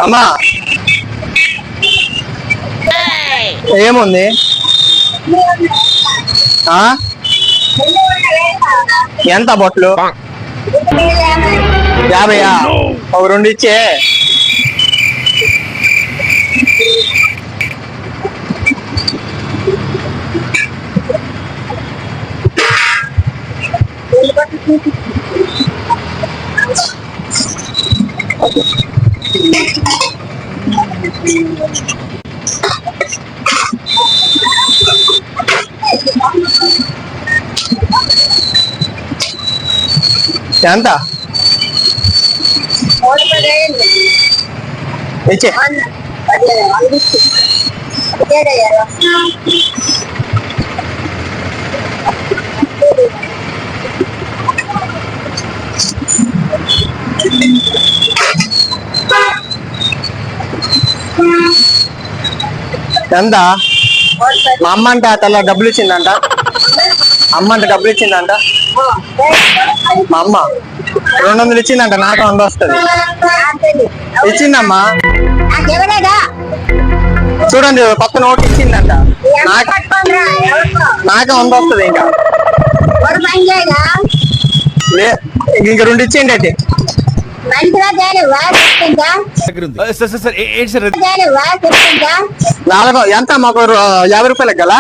అమ్మా ఏముంది ఎంత బొట్లు 50 ఒక 2 ఇచ్చే ఎంత ఇచ్చే ఎంత మా అమ్మ అంటే అతల డబ్బులు ఇచ్చిందంట అమ్మ అంటే డబ్బులు ఇచ్చిందంట మా అమ్మ 200 ఇచ్చిందంట నాకు 100 వస్తుంది ఇచ్చిందమ్మా చూడండి కొత్త నోట్ ఇచ్చిందంట నాకు 100 వస్తుంది ఇంకా ఇంక 2 ఇచ్చేయండి అయితే ఎంత మాకు 50 రూపాయలకు గల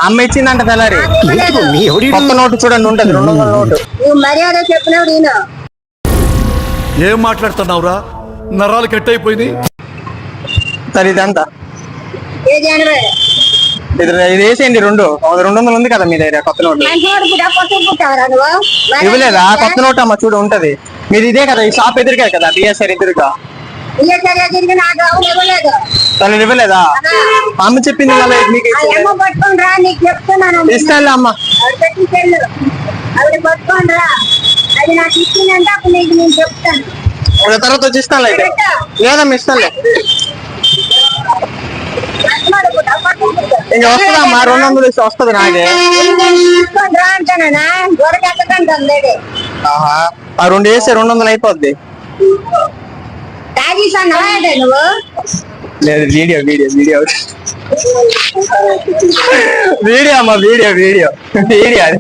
అమ్మ ఇచ్చిందంట తెల్లారి కొత్త నోటు చూడండి ఉంటది 200 నోటు మర్యాద చెప్పినావు నేను ఏం మాట్లాడుతున్నావురా నరాలు కట్ అయిపోయింది సరే ఇదంతా ఇది వేసేయండి 200 ఉంది కదా మీ దగ్గర కొత్త నోటు ఇవ్వలేదా కొత్త నోటు అమ్మ చూడు ఉంటది మీరు ఇదే కదా ఈ షాప్ ఎదురుగా కదా బిఎస్ఆర్ ఎదురుగా తను ఇవ్వలేదా అమ్మ చెప్పింది మీకు ఇస్తాను అమ్మ తర్వాత వచ్చి ఇస్తాను అయితే లేదమ్మా ఇస్తానులే ఇంకా వస్తుందమ్మా 200 ఇస్తే వస్తుంది నాకే ఆ 2 వేస్తే 200 అయిపోద్ది లేదు వీడియో వీడియో వీడియో వీడియో అమ్మా వీడియో వీడియో వీడియో అది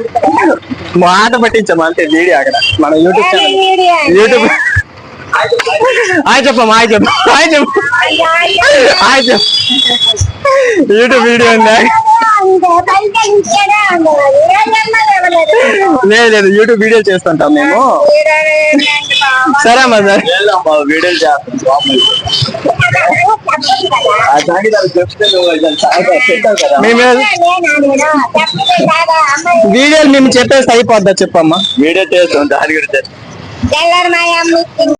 మాట పట్టించమ్మా అంతే వీడియో అక్కడ మన యూట్యూబ్ ఛానల్ యూట్యూబ్ చెప్పమ్మా చెప్పు యూట్యూబ్ వీడియో ఉంది లేదు యూట్యూబ్ వీడియో చేస్తుంటాం మేము సరే అమ్మా సార్ వీడియోలు చేస్తాం వీడియోలు మేము చెప్పేసి అయిపోద్దా చెప్పమ్మా వీడియో చేస్తాం దాని గురించి